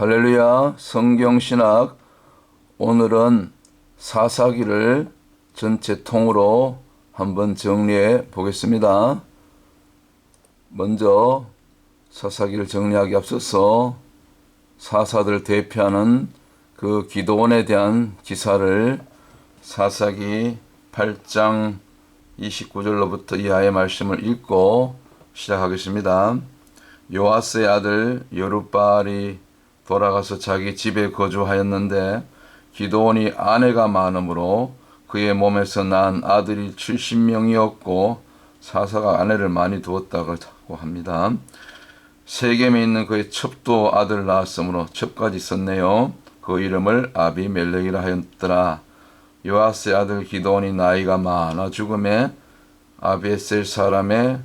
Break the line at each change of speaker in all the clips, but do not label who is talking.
할렐루야, 성경신학. 오늘은 사사기를 전체 통으로 한번 정리해 보겠습니다. 먼저 사사기를 정리하기 앞서서 사사들을 대표하는 그 기도원에 대한 기사를 사사기 8장 29절로부터 이하의 말씀을 읽고 시작하겠습니다. 요아스의 아들 여룻바알이 돌아가서 자기 집에 거주하였는데 기드온이 아내가 많으므로 그의 몸에서 난 아들이 70명이었고 사사가 아내를 많이 두었다고 합니다. 세겜에 있는 그의 첩도 아들 낳았으므로 첩까지 있었네요. 그 이름을 아비멜렉이라 하였더라. 요아스의 아들 기드온이 나이가 많아 죽음에 아비에셀 사람의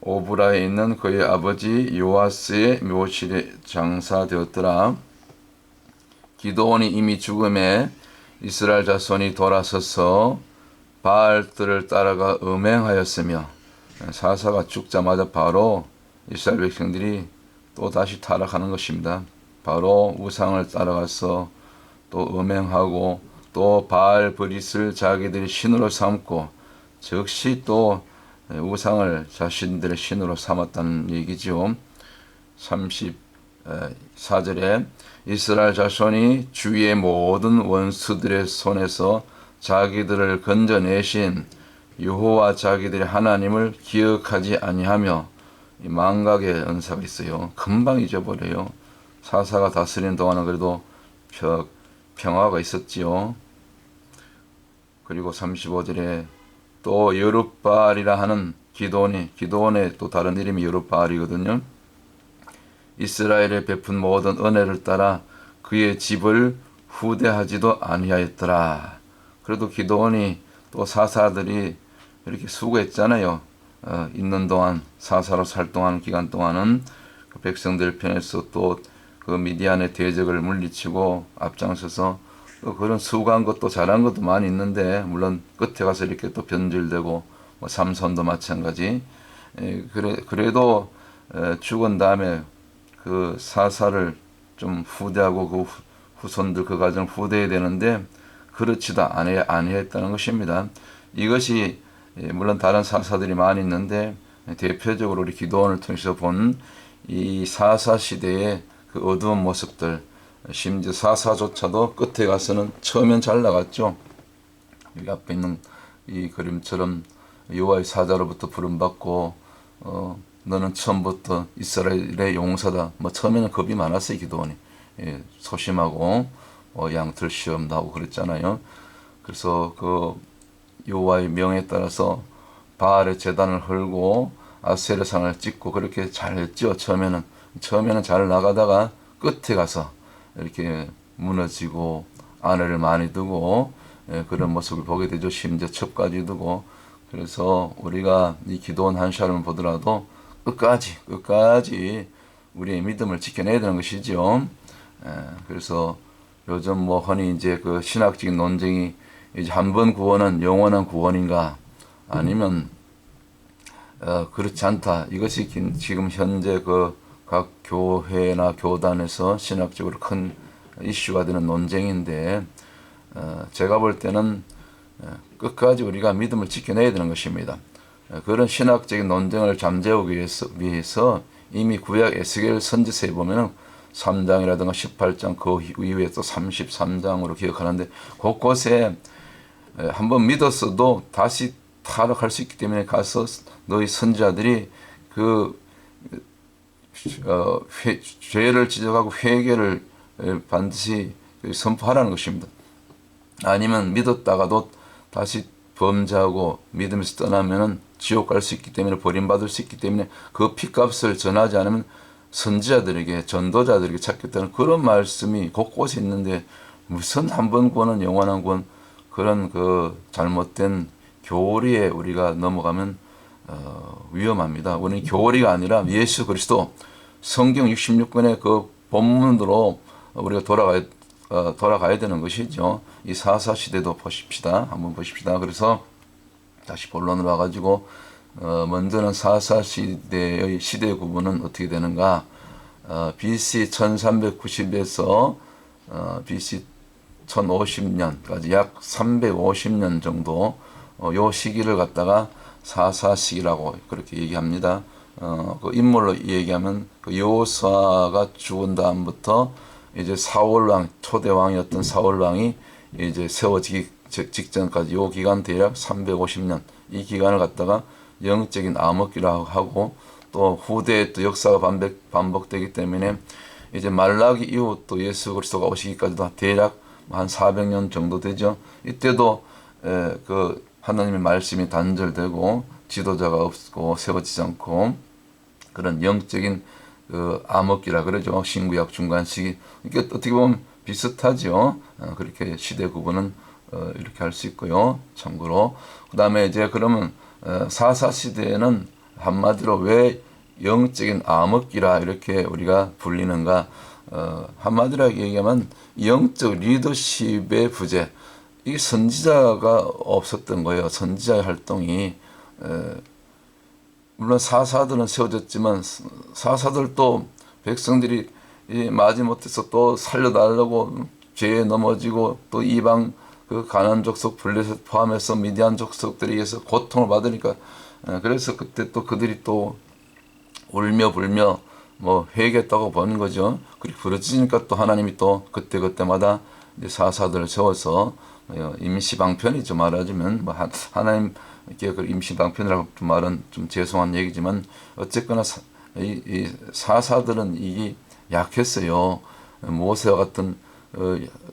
오브라에 있는 그의 아버지 요아스의 묘실에 장사되었더라. 기드온이 이미 죽음에 이스라엘 자손이 돌아서서 바알들을 따라가 음행하였으며, 사사가 죽자마자 바로 이스라엘 백성들이 또 다시 타락하는 것입니다. 바로 우상을 따라가서 또 음행하고 또 바알 브릿을 자기들이 신으로 삼고 즉시 또 우상을 자신들의 신으로 삼았다는 얘기죠. 34절에 이스라엘 자손이 주위의 모든 원수들의 손에서 자기들을 건져내신 여호와 자기들의 하나님을 기억하지 아니하며, 이 망각의 은사가 있어요. 금방 잊어버려요. 사사가 다스리는 동안은 그래도 평화가 있었지요. 그리고 35절에 또 여룻바알이라 하는 기드온의 또 다른 이름이 여룻바알이거든요. 이스라엘에 베푼 모든 은혜를 따라 그의 집을 후대하지도 아니하였더라. 그래도 기드온이 또 사사들이 이렇게 수고했잖아요. 있는 동안 사사로 살동하는 기간 동안은 그 백성들 편에서 또 그 미디안의 대적을 물리치고 앞장서서 또 그런 수고한 것도 잘한 것도 많이 있는데, 물론 끝에 가서 이렇게 또 변질되고, 삼손도 마찬가지. 그래도 죽은 다음에 그 사사를 좀 후대하고 그 후손들 그 가정을 후대해야 되는데 그렇지도 아니했다는 것입니다. 이것이 물론 다른 사사들이 많이 있는데 대표적으로 우리 기드온을 통해서 본 이 사사 시대의 그 어두운 모습들, 심지어 사사조차도 끝에 가서는 처음엔 잘 나갔죠. 여기 앞에 있는 이 그림처럼 여호와의 사자로부터 부름받고 너는 처음부터 이스라엘의 용사다. 처음에는 겁이 많았어요. 기드온이 소심하고 양털 시험 나오고 그랬잖아요. 그래서 그 여호와의 명에 따라서 바알의 제단을 헐고 아세르상을 찍고 그렇게 잘했죠. 처음에는 잘 나가다가 끝에 가서 이렇게 무너지고 아내를 많이 두고 그런 모습을 보게 되죠. 심지어 첩까지 두고. 그래서 우리가 이 기드온 한 사람을 보더라도 끝까지 우리의 믿음을 지켜내야 되는 것이죠. 그래서 요즘 흔히 이제 그 신학적인 논쟁이 이제 한 번 구원은 영원한 구원인가 아니면 그렇지 않다. 이것이 지금 현재 그 각 교회나 교단에서 신학적으로 큰 이슈가 되는 논쟁인데, 제가 볼 때는 끝까지 우리가 믿음을 지켜내야 되는 것입니다. 그런 신학적인 논쟁을 잠재우기 위해서 이미 구약 에스겔 선지서에 보면 3장이라든가 18장 그 이후에 또 33장으로 기억하는데, 곳곳에 한번 믿었어도 다시 타락할 수 있기 때문에 가서 너희 선지자들이 그 죄를 지적하고 회개를 반드시 선포하라는 것입니다. 아니면 믿었다가도 다시 범죄하고 믿음에서 떠나면은 지옥 갈 수 있기 때문에, 버림받을 수 있기 때문에 그 피값을 전하지 않으면 선지자들에게, 전도자들에게 찾겠다는 그런 말씀이 곳곳에 있는데, 무슨 한 번 구원은 영원한 구원, 그런 그 잘못된 교리에 우리가 넘어가면 위험합니다. 우리는 교리가 아니라 예수 그리스도, 성경 66권의 그 본문으로 우리가 돌아가야 되는 것이죠. 이 사사 시대도 한번 보십시다. 그래서 다시 본론으로 와가지고 먼저는 사사 시대의 시대 구분은 어떻게 되는가? BC 1390에서 BC 1050년까지 약 350년 정도 요 시기를 갖다가 사사시기라고 그렇게 얘기합니다. 그 인물로 얘기하면 그 여호수아가 죽은 다음부터 이제 사울 왕 초대 왕이었던 사울 왕이 이제 세워지기 직전까지 요 기간 대략 350년 이 기간을 갖다가 영적인 암흑기라고 하고 또 후대에 또 역사가 반복되기 때문에 이제 말라기 이후 또 예수 그리스도가 오시기까지도 대략 한 400년 정도 되죠. 이때도 그 하나님의 말씀이 단절되고 지도자가 없고 세워지지 않고 그런 영적인 그 암흑기라 그러죠. 신구약 중간 시기. 이게 어떻게 보면 비슷하죠. 그렇게 시대 구분은 이렇게 할 수 있고요. 참고로 그 다음에 이제 그러면 사사 시대에는 한마디로 왜 영적인 암흑기라 이렇게 우리가 불리는가? 한마디로 얘기하면 영적 리더십의 부재. 이 선지자가 없었던 거예요. 선지자의 활동이 물론 사사들은 세워졌지만 사사들도 백성들이 마지못해서 또 살려달라고 죄에 넘어지고 또 이방 그 가나안 족속 블레셋 포함해서 미디안 족속들에 의해서 고통을 받으니까 그래서 그때 또 그들이 또 울며 불며 뭐 회개했다고 보는 거죠. 그렇게 부르짖으니까 또 하나님이 또 그때마다 이제 사사들을 세워서 임시방편이죠. 말하자면 뭐 하나님 이렇게 그 임시방편이라고 말은 좀 죄송한 얘기지만 어쨌거나 이 사사들은 이게 약했어요. 모세와 같은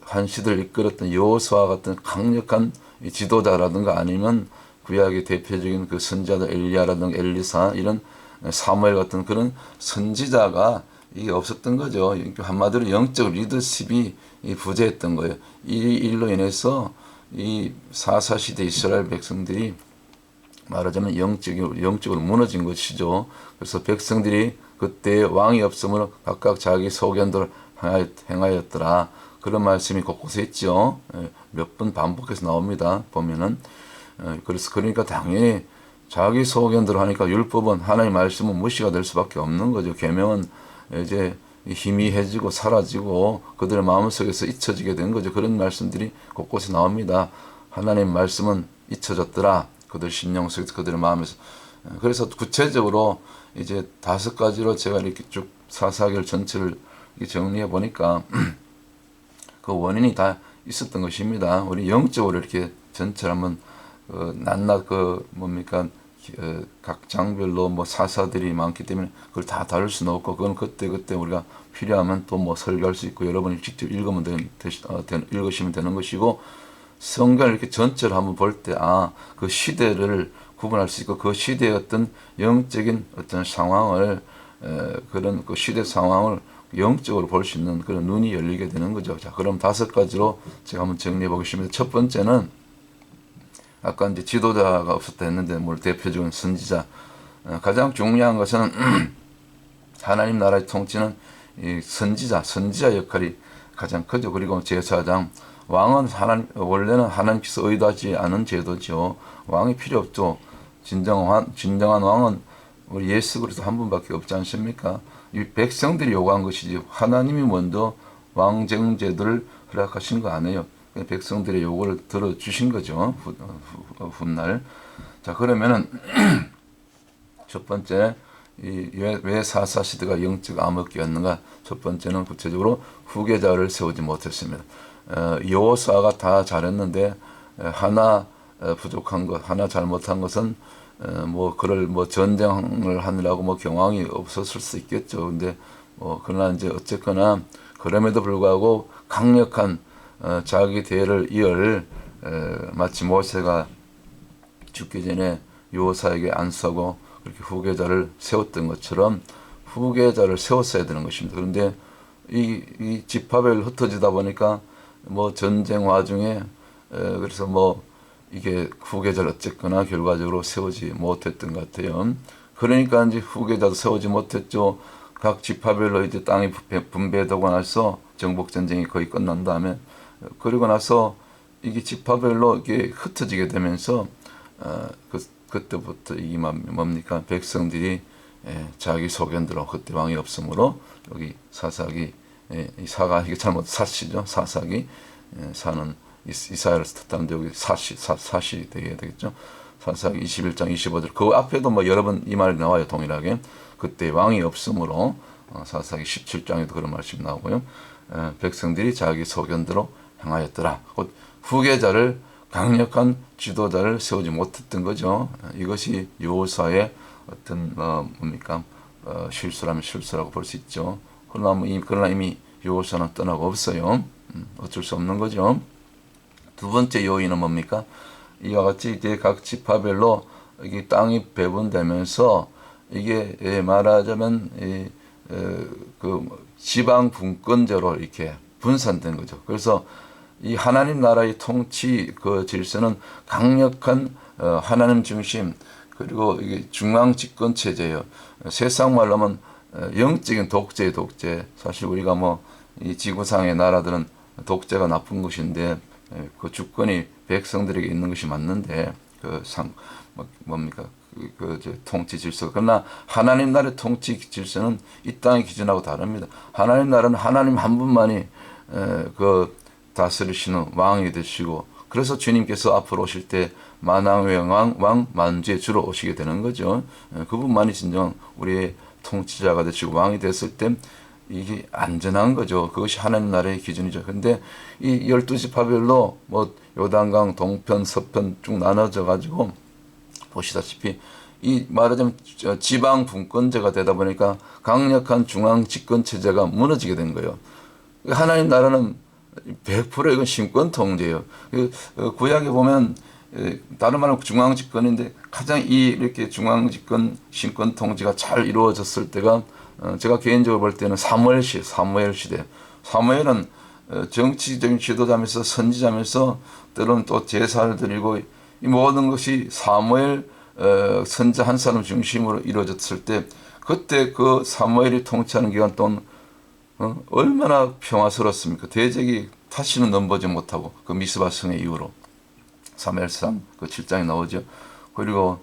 한 시대를 이끌었던 여호수아와 같은 강력한 지도자라든가 아니면 구약의 대표적인 그 선지자들 엘리야라든가 엘리사 이런 사무엘 같은 그런 선지자가 이게 없었던 거죠. 한마디로 영적 리더십이 부재했던 거예요. 이 일로 인해서 이 사사시대 이스라엘 백성들이 말하자면 영적으로 무너진 것이죠. 그래서 백성들이 그때 왕이 없으므로 각각 자기 소견대로 행하였더라. 그런 말씀이 곳곳에 있죠. 몇 번 반복해서 나옵니다. 보면은. 그래서 그러니까 당연히 자기 소견대로 하니까 율법은 하나님의 말씀은 무시가 될 수밖에 없는 거죠. 계명은 이제 희미해지고 사라지고 그들의 마음속에서 잊혀지게 된 거죠. 그런 말씀들이 곳곳에 나옵니다. 하나님의 말씀은 잊혀졌더라. 그들 심령 속에서 그들의 마음에서. 그래서 구체적으로 이제 5가지로 제가 이렇게 쭉 사사기를 전체를 정리해 보니까 그 원인이 다 있었던 것입니다. 우리 영적으로 이렇게 전체를 한번 낱낱 뭡니까 각 장별로 뭐 사사들이 많기 때문에 그걸 다 다룰 수는 없고 그건 그때 우리가 필요하면 또 뭐 설교할 수 있고 여러분이 직접 읽으시면 되는 것이고 성경을 이렇게 전체를 한번 볼 때 그 시대를 구분할 수 있고 그 시대의 어떤 영적인 어떤 상황을 그런 그 시대 상황을 영적으로 볼 수 있는 그런 눈이 열리게 되는 거죠. 자, 그럼 5가지로 제가 한번 정리해 보겠습니다. 첫 번째는 아까 이제 지도자가 없었다 했는데 뭐 대표적인 선지자. 가장 중요한 것은 하나님 나라의 통치는 이 선지자 역할이 가장 크죠. 그리고 제사장. 왕은 원래는 하나님께서 의도하지 않은 제도죠. 왕이 필요 없죠. 진정한 왕은 우리 예수 그리스도 한 분밖에 없지 않습니까? 이 백성들이 요구한 것이지 하나님이 먼저 왕정제도를 허락하신 거 아니에요. 백성들의 요구를 들어주신 거죠. 훗날. 자, 그러면은 첫 번째 왜 사사시대가 영적 암흑기였는가? 첫 번째는 구체적으로 후계자를 세우지 못했습니다. 여호수아가 다 잘했는데 하나 부족한 것, 하나 잘못한 것은 뭐 전쟁을 하느라고 뭐 경황이 없었을 수 있겠죠. 근데 그러나 이제 어쨌거나 그럼에도 불구하고 강력한 자기 대를 이을 마치 모세가 죽기 전에 여호사에게 안수하고 그렇게 후계자를 세웠던 것처럼 후계자를 세웠어야 되는 것입니다. 그런데 이 지파별 흩어지다 보니까 뭐 전쟁 와중에 그래서 뭐 이게 후계자를 어쨌거나 결과적으로 세우지 못했던 것 같아요. 그러니까 이제 후계자도 세우지 못했죠. 각 지파별로 이제 땅이 분배되고 나서 정복 전쟁이 거의 끝난 다음에 그리고 나서 이게 지파별로 이게 흩어지게 되면서 그때부터 이게 뭡니까 백성들이 자기 소견대로 그때 왕이 없으므로 여기 사사기 이 사가 이게 잘못 사시죠. 사사기 사는 이사야를 뜻하는데 여기 사시 되겠죠. 사사기 21장 25절 그 앞에도 뭐 여러 번 이 말이 나와요. 동일하게 그때 왕이 없으므로 사사기 17장에도 그런 말씀이 나오고요. 백성들이 자기 소견대로 행하였더라. 곧 후계자를 강력한 지도자를 세우지 못했던 거죠. 이것이 여호수아의 어떤 뭡니까 실수라면 실수라고 볼 수 있죠. 그러나 이미 여호수아는 떠나고 없어요. 어쩔 수 없는 거죠. 두 번째 요인은 뭡니까? 이와 같이 이제 각 지파별로 이게 땅이 배분되면서 이게 말하자면 그 지방 분권제로 이렇게 분산된 거죠. 그래서 이 하나님 나라의 통치 그 질서는 강력한 하나님 중심 그리고 이게 중앙 집권 체제예요. 세상 말로 하면 영적인 독재. 사실 우리가 뭐 이 지구상의 나라들은 독재가 나쁜 것인데 그 주권이 백성들에게 있는 것이 맞는데 뭡니까 통치 질서. 그러나 하나님 나라의 통치 질서는 이 땅의 기준하고 다릅니다. 하나님 나라는 하나님 한 분만이 그 다스리시는 왕이 되시고 그래서 주님께서 앞으로 오실 때 만왕의 왕 만주의 주로 오시게 되는 거죠. 그분만이 진정 우리의 통치자가 되시고 왕이 됐을 때 이게 안전한 거죠. 그것이 하나님 나라의 기준이죠. 근데 이 12지파별로 뭐 요단강 동편 서편 쭉 나눠져 가지고 보시다시피 이 말하자면 지방 분권제가 되다 보니까 강력한 중앙 집권 체제가 무너지게 된 거예요. 하나님 나라는 100% 이건 신권 통제예요. 구약에 보면 다른 말은 중앙 집권인데 가장 이렇게 중앙 집권 신권 통제가 잘 이루어졌을 때가 제가 개인적으로 볼 때는 사무엘 시대. 사무엘은 정치적인 지도자면서 선지자면서 때로는 또 제사를 드리고 이 모든 것이 사무엘 선자 한 사람 중심으로 이루어졌을 때 그때 그 사무엘이 통치하는 기간 동안 얼마나 평화스럽습니까? 대적이 다시는 넘보지 못하고 그 미스바 성의 이후로 사무엘상 그 7장에 나오죠. 그리고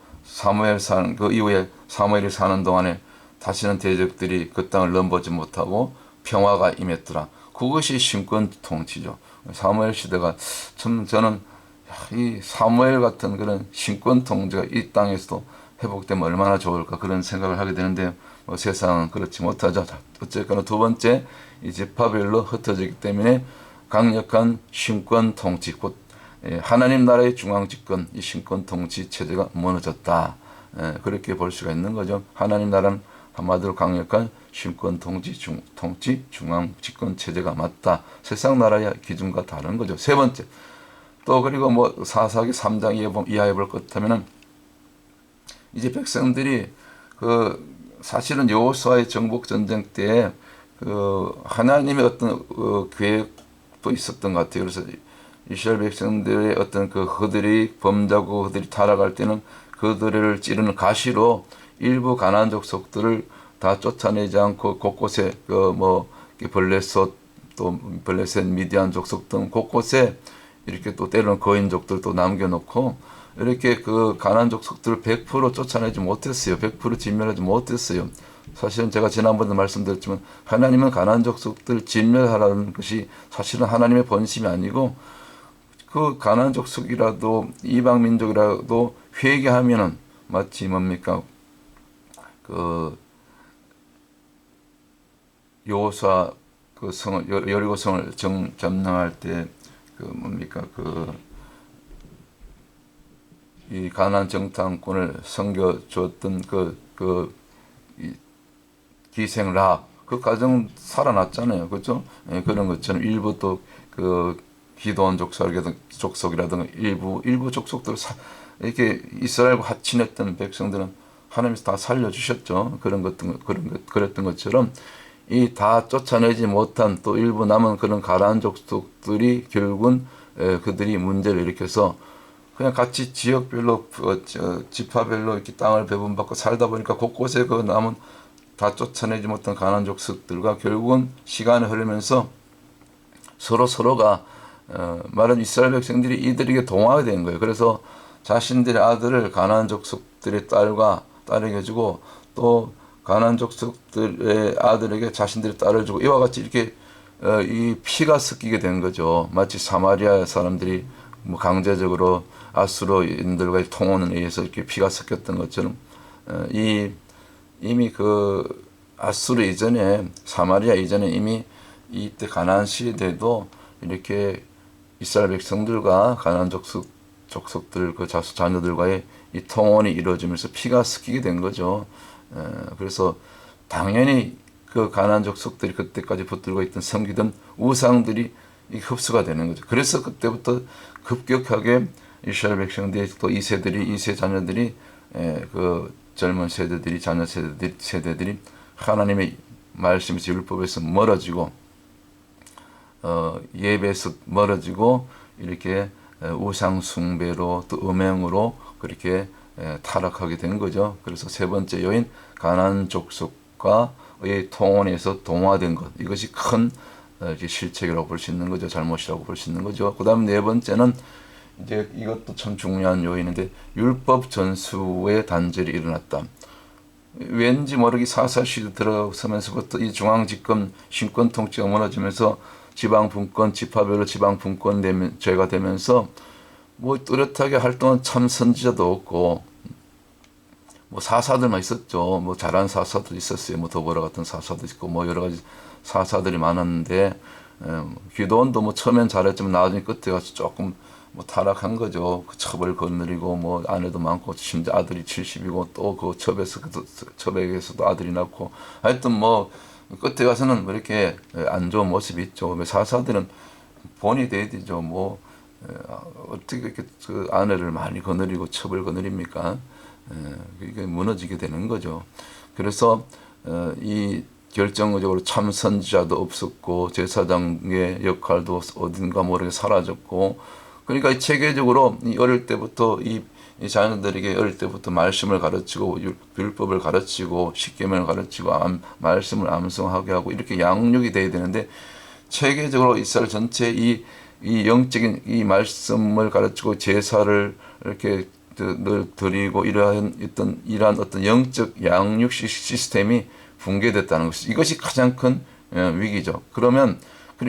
그 이후에 사무엘이 사는 동안에 다시는 대적들이 그 땅을 넘보지 못하고 평화가 임했더라. 그것이 신권 통치죠. 사무엘 시대가 참 저는 이 사무엘 같은 그런 신권 통제가 이 땅에서도 회복되면 얼마나 좋을까 그런 생각을 하게 되는데 뭐 세상은 그렇지 못하죠. 어쨌거나 두 번째 이 지파별로 흩어지기 때문에 강력한 신권 통치 곧 하나님 나라의 중앙 집권 이 신권 통치 체제가 무너졌다. 그렇게 볼 수가 있는 거죠. 하나님 나라는 한마디로 강력한 신권 통치 중앙 집권 체제가 맞다. 세상 나라의 기준과 다른 거죠. 세 번째 또 그리고 뭐 사사기 3장 이하에 볼 것 같으면은 이제 백성들이 그 사실은 여호수아의 정복 전쟁 때 그 하나님의 어떤 계획도 있었던 것 같아요. 그래서 이스라엘 백성들의 어떤 그들이 범죄하고 그들이 타락할 때는 그들을 찌르는 가시로 일부 가나안 족속들을 다 쫓아내지 않고 곳곳에 블레셋 미디안 족속 등 곳곳에 이렇게 또 때로는 거인족들도 남겨놓고 이렇게 그 가나안 족속들을 100% 쫓아내지 못했어요. 100% 진멸하지 못했어요. 사실은 제가 지난번에 말씀드렸지만 하나님은 가나안 족속들 진멸하라는 것이 사실은 하나님의 본심이 아니고 그 가나안 족속이라도 이방 민족이라도 회개하면은 마치 뭡니까 그 여호수아 그 성을 여리고 성을 점령할 때 그 뭡니까 이 가나안 정탐꾼을 섬겨 줬던 기생 랍 그 가정 살아났잖아요. 그렇죠? 그런 것처럼 일부 또 그 기도원 족속이라든가 일부 족속들 이렇게 이스라엘과 하친했던 백성들은 하나님께서 다 살려주셨죠. 그랬던 것처럼 이 다 쫓아내지 못한 또 일부 남은 그런 가나안 족속들이 결국은 그들이 문제를 일으켜서 그냥 같이 지역별로 지파별로 이렇게 땅을 배분받고 살다 보니까 곳곳에 그 남은 다 쫓아내지 못한 가나안 족속들과 결국은 시간이 흐르면서 서로가 말은 이스라엘 백성들이 이들에게 동화가 된 거예요. 그래서 자신들의 아들을 가나안 족속들의 딸에게 주고 또 가나안 족속들의 아들에게 자신들의 딸을 주고 이와 같이 이렇게 이 피가 섞이게 된 거죠. 마치 사마리아 사람들이 뭐 강제적으로 아수르인들과의 통혼에 의해서 이렇게 피가 섞였던 것처럼 이미 그 아수르 이전에 사마리아 이전에 이미 이때 가나안 시대도 이렇게 이스라엘 백성들과 가나안 족속들 그 자녀들과의 이 통혼이 이루어지면서 피가 섞이게 된 거죠. 그래서 당연히 그 가나안 족속들이 그때까지 붙들고 있던 섬기던 우상들이 흡수가 되는 거죠. 그래서 그때부터 급격하게 이스라엘 백성들이 또 2세 자녀들이 그 젊은 세대들이 자녀 세대들이 하나님의 말씀에서 율법에서 멀어지고 예배에서 멀어지고 이렇게 우상 숭배로 또 음행으로 그렇게 타락하게 된 거죠. 그래서 세 번째 요인 가나안 족속과의 통혼에서 동화된 것, 이것이 큰 실책이라고 볼 수 있는 거죠. 잘못이라고 볼 수 있는 거죠. 그다음 네 번째는 이제 이것도 참 중요한 요인인데 율법 전수의 단절이 일어났다. 왠지 모르게 사사 시대 들어서면서부터 이 중앙 집권 신권 통치가 무너지면서 지방 분권 지파별로 지방 분권 제가 되면서 뭐 뚜렷하게 활동한 참 선지자도 없고 뭐 사사들만 있었죠. 뭐 잘한 사사도 있었어요. 뭐 더보라 같은 사사도 있고 뭐 여러 가지 사사들이 많았는데 기도원도 뭐 처음엔 잘했지만 나중에 끝에 가서 조금 뭐 타락한 거죠. 그 첩을 거느리고 뭐 아내도 많고 심지어 아들이 70이고 또 그 첩에게서도 아들이 낳고 하여튼 뭐 끝에 가서는 뭐 이렇게 안 좋은 모습이 있죠. 사사들은 본이 돼야 되죠. 뭐 어떻게 이렇게 그 아내를 많이 거느리고 첩을 거느립니까? 이게 무너지게 되는 거죠. 그래서 이 결정적으로 참 선지자도 없었고 제사장의 역할도 어딘가 모르게 사라졌고, 그러니까 체계적으로 어릴 때부터 이 자녀들에게 어릴 때부터 말씀을 가르치고 율법을 가르치고 십계명을 가르치고 말씀을 암송하게 하고 이렇게 양육이 돼야 되는데 체계적으로 이스라엘 전체 이 영적인 이 말씀을 가르치고 제사를 이렇게 늘 드리고 이러한 어떤 영적 양육 시스템이 붕괴됐다는 것, 이것이 가장 큰 위기죠. 그러면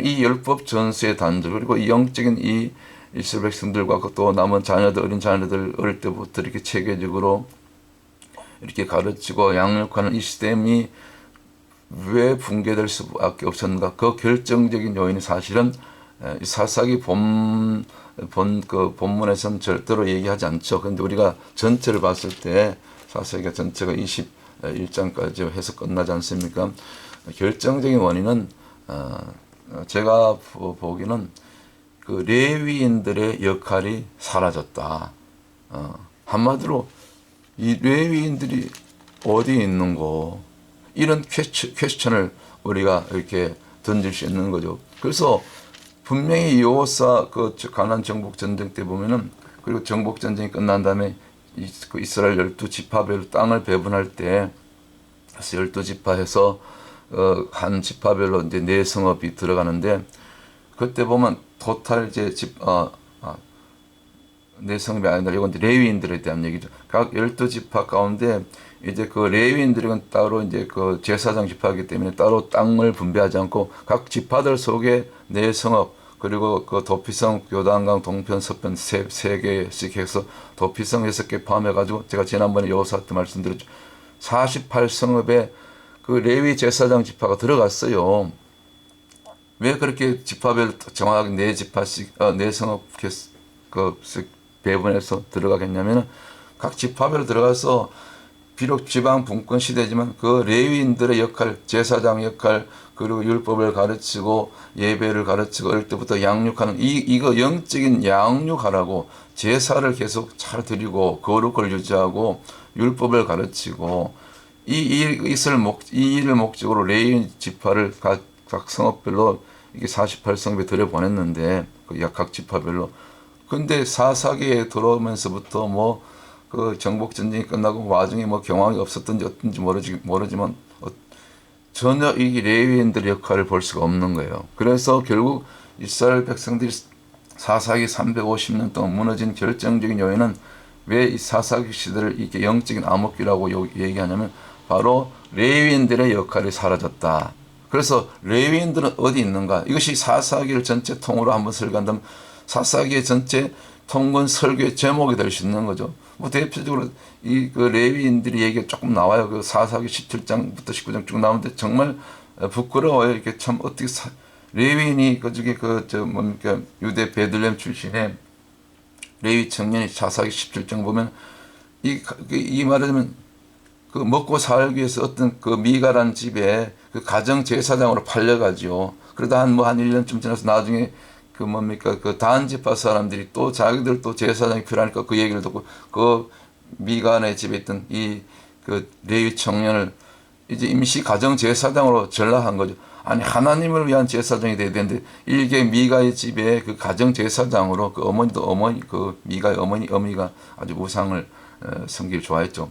이 율법 전수의 단절 그리고 이 영적인 이 이스라엘 백성들과 또 남은 자녀들 어린 자녀들 어릴 때부터 이렇게 체계적으로 이렇게 가르치고 양육하는 이 시스템이 왜 붕괴될 수밖에 없었는가? 그 결정적인 요인이 사실은 사사기 본문에서는 절대로 얘기하지 않죠. 그런데 우리가 전체를 봤을 때 사사기가 전체가 21장까지 해서 끝나지 않습니까? 결정적인 원인은 제가 보기는 그 레위인들의 역할이 사라졌다. 한마디로 이 레위인들이 어디 있는고, 이런 퀘스천을 우리가 이렇게 던질 수 있는 거죠. 그래서 분명히 여호사 그 가나안 정복 전쟁 때 보면은, 그리고 정복 전쟁이 끝난 다음에 그 이스라엘 12지파별로 땅을 배분할 때 12지파에서 한 지파별로 이제 네 성읍이 들어가는데, 그때 보면 토탈 이제 네 성읍이 아니라 이건 레위인들에 대한 얘기죠. 각 12지파 가운데 이제 그 레위인들은 따로 이제 그 제사장 지파이기 때문에 따로 땅을 분배하지 않고 각 지파들 속에 네 성읍 그리고 그 도피성 요단강 동편 서편 세 개씩 해서 도피성 6개 포함해 가지고 제가 지난번에 여호사 때 말씀드렸죠. 48성읍에 그 레위 제사장 지파가 들어갔어요. 왜 그렇게 지파별 정확하게 네 지파씩 네 성읍 그 배분해서 들어가겠냐면은 각 지파별로 들어가서 비록 지방 분권 시대지만 그 레위인들의 역할, 제사장 역할, 그리고 율법을 가르치고 예배를 가르치고 어릴 때부터 양육하는 이거 영적인 양육하라고 제사를 계속 잘 드리고 거룩을 유지하고 율법을 가르치고 이 일을 목적으로 레위인 지파를 각 성읍별로 이게 48성읍에 들여보냈는데 각 지파별로. 근데 사사기에 들어오면서부터 뭐 그 정복 전쟁이 끝나고 와중에 뭐 경황이 없었든지 어떤지 모르지만 전혀 이 레위인들의 역할을 볼 수가 없는 거예요. 그래서 결국 이스라엘 백성들이 사사기 350년 동안 무너진 결정적인 요인은 왜 이 사사기 시대를 이렇게 영적인 암흑기라고 얘기하냐면 바로 레위인들의 역할이 사라졌다. 그래서 레위인들은 어디 있는가? 이것이 사사기를 전체 통으로 한번 설계한다면 사사기의 전체 통근 설교의 제목이 될 수 있는 거죠. 뭐 대표적으로 이 그 레위인들이 얘기가 조금 나와요. 그 사사기 17장부터 19장 쭉 나오는데 정말 부끄러워요. 이렇게 참 어떻게 레위인이 그중에 저 뭡니까 유대 베들레헴 출신의 레위 청년이 사사기 17장 보면 이 말하자면 그 먹고 살기 위해서 어떤 그 미가라는 집에 그 가정 제사장으로 팔려가지고 그러다 한 1년쯤 지나서 나중에 그 뭡니까 그 다한 지파 사람들이 또 자기들 또 제사장이 필요하니까 그 얘기를 듣고 그 미간의 집에 있던 이 그 레위 청년을 이제 임시 가정 제사장으로 전락한 거죠. 아니 하나님을 위한 제사장이 돼야 되는데 일개 미가의 집에 그 가정 제사장으로 그 어머니도 어머니 그 미가의 어머니가 아주 우상을 섬기를 좋아했죠.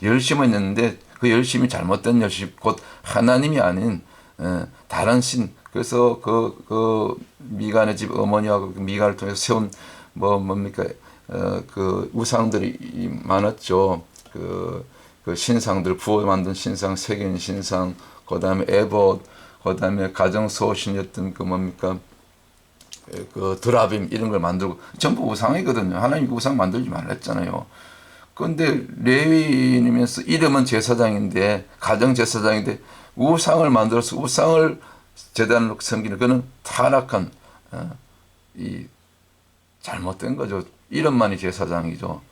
열심은 했는데 그 열심이 잘못된 열심, 곧 하나님이 아닌 다른 신. 그래서 그 미간의 집 어머니와 그 미간을 통해서 세운 뭡니까 그 우상들이 많았죠. 그 신상들 부어 만든 신상, 세계인 신상, 그다음에 에봇, 그다음에 가정 소신이었던 그 뭡니까 그 드라빔 이런 걸 만들고 전부 우상이거든요. 하나님 우상 만들지 말랬잖아요. 그런데 레위인이면서 이름은 제사장인데 가정 제사장인데 우상을 만들어서 우상을 제단으로 섬기는 그는 타락한 이 잘못된 거죠. 이름만이 제사장이죠.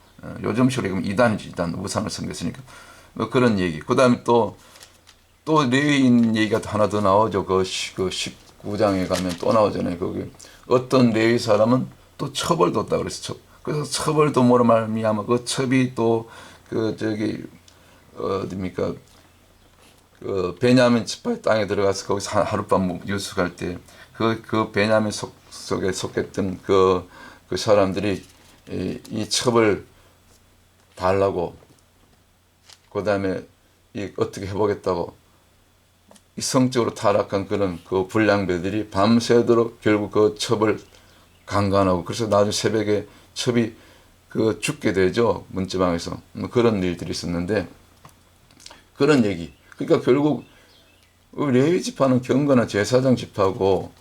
요즘식으로 얘기하면 이단이지 이단 우상을 섬겼으니까 뭐 그런 얘기. 그다음에 또 레위인 얘기가 하나 더 나오죠. 그 19장에 가면 또 나오잖아요. 거기 어떤 레위 사람은 또 처벌뒀다 그랬어. 그래서 처벌도모로 말미암아 그 첩이 또 그 저기 어디입니까 그 베냐민 지파 땅에 들어가서 거기서 하룻밤 유숙할 때 그 베냐민 속에 속했던 그 사람들이 이 첩을 달라고 그다음에 이 어떻게 해보겠다고 이 성적으로 타락한 그런 그 불량배들이 밤새도록 결국 그 첩을 강간하고 그래서 나중에 새벽에 첩이 그 죽게 되죠. 문지방에서 그런 일들이 있었는데 그런 얘기. 그러니까 결국 레위 지파는 경건한 제사장 지파고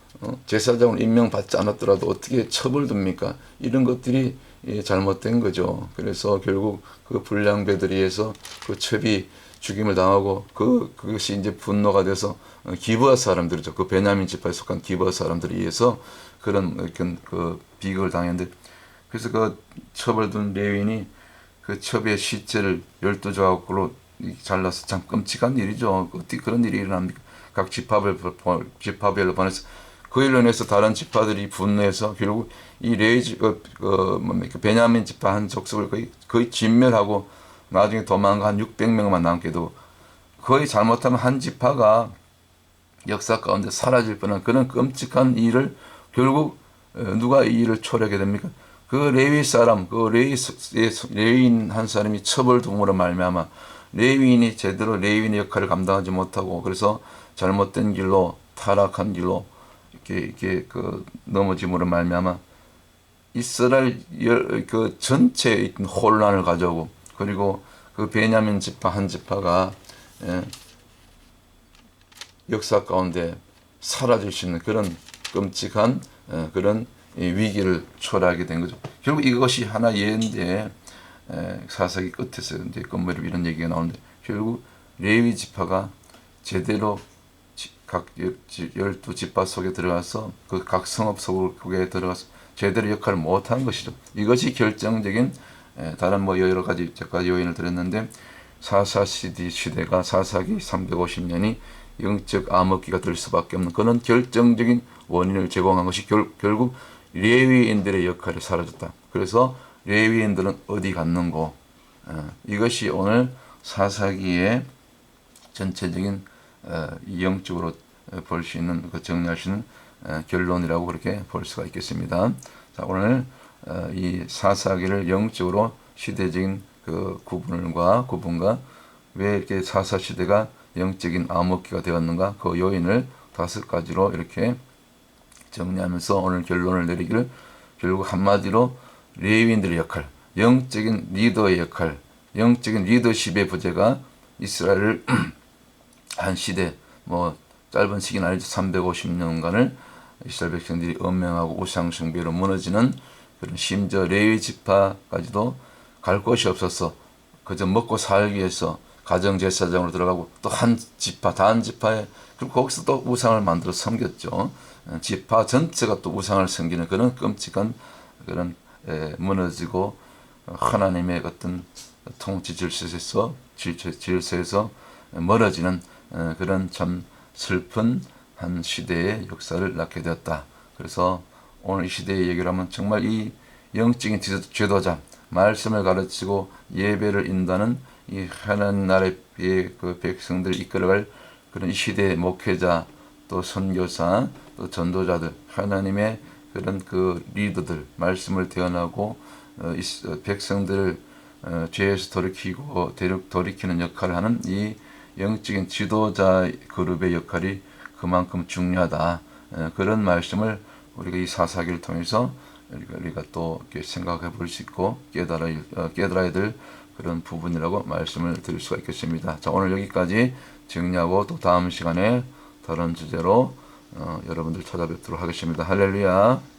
제사장으로 임명받지 않았더라도 어떻게 첩을 둡니까? 이런 것들이 잘못된 거죠. 그래서 결국 그 불량배들에 의해서 그 첩이 죽임을 당하고 그것이 이제 분노가 돼서 기브아 사람들이죠. 그 베냐민 지파에 속한 기브아 사람들에 의해서 그런 그 비극을 당했는데 그래서 그 첩을 둔 레위인이 그 첩의 시체를 12조각으로 잘라서 참 끔찍한 일이죠. 어떻게 그런 일이 일어납니까? 각 지파별로 보내서 그 일로 인해서 다른 지파들이 분노해서 결국 이 레위 뭡니까 베냐민 지파 한 족속을 거의 진멸하고 나중에 도망가 한 600명만 남게 되고 거의 잘못하면 한 지파가 역사 가운데 사라질 뻔한 그런 끔찍한 일을 결국 누가 이 일을 초래하게 됩니까? 그 레위 사람, 그 레위인 한 사람이 처벌둠으로 말미암아 레위인이 제대로 레위인의 역할을 감당하지 못하고 그래서 잘못된 길로 타락한 길로 이렇게 그 넘어짐으로 말미암아 이스라엘 그 전체에 있던 혼란을 가져오고 그리고 그 베냐민 지파 한 지파가 역사 가운데 사라질 수 있는 그런 끔찍한 그런 위기를 초래하게 된 거죠. 결국 이것이 하나 예인데 사사기 끝에서 이제 끝물에 이런 얘기가 나오는데 결국 레위 지파가 제대로 각 12지파 속에 들어가서 그 각 성읍 속에 들어가서 제대로 역할을 못한 것이죠. 이것이 결정적인 다른 뭐 여러 가지 제가 요인을 드렸는데 시대가 사사기 350년이 영적 암흑기가 될 수밖에 없는 그런 결정적인 원인을 제공한 것이 결국 레위인들의 역할이 사라졌다. 그래서 레위인들은 어디 갔는고 이것이 오늘 사사기의 전체적인 영적으로 볼 수 있는 정리할 수 있는 결론이라고 그렇게 볼 수가 있겠습니다. 자, 오늘 이 사사기를 영적으로 시대적인 그 구분과 왜 이렇게 사사 시대가 영적인 암흑기가 되었는가 그 요인을 5가지로 이렇게 정리하면서 오늘 결론을 내리기를 결국 한마디로 레위인들의 역할, 영적인 리더의 역할, 영적인 리더십의 부재가 이스라엘을 한 시대, 뭐 짧은 시기는 아니죠. 350년간을 이스라엘 백성들이 엄명하고 우상 숭배로 무너지는 그런, 심지어 레위 지파까지도 갈 곳이 없어서 그저 먹고 살기 위해서 가정 제사장으로 들어가고, 또 한 지파, 단 지파에, 그리고 거기서 또 우상을 만들어 섬겼죠. 지파 전체가 또 우상을 섬기는 그런 끔찍한 그런 무너지고 하나님의 어떤 통치 질서에서 멀어지는 그런 참 슬픈 한 시대의 역사를 낳게 되었다. 그래서 오늘 이 시대의 얘기를 하면 정말 이 영적인 지도자, 말씀을 가르치고 예배를 인도하는 이 하나님 나라의 그 백성들을 이끌어갈 그런 이 시대의 목회자, 또 선교사, 또 전도자들, 하나님의 그런 그 리더들, 말씀을 대언하고 백성들을 죄에서 돌이키는 역할을 하는 이 영적인 지도자 그룹의 역할이 그만큼 중요하다. 그런 말씀을 우리가 이 사사기를 통해서 우리가 또 이렇게 생각해 볼 수 있고 깨달아야 될 그런 부분이라고 말씀을 드릴 수가 있겠습니다. 자, 오늘 여기까지 정리하고 또 다음 시간에 다른 주제로 여러분들 찾아뵙도록 하겠습니다. 할렐루야.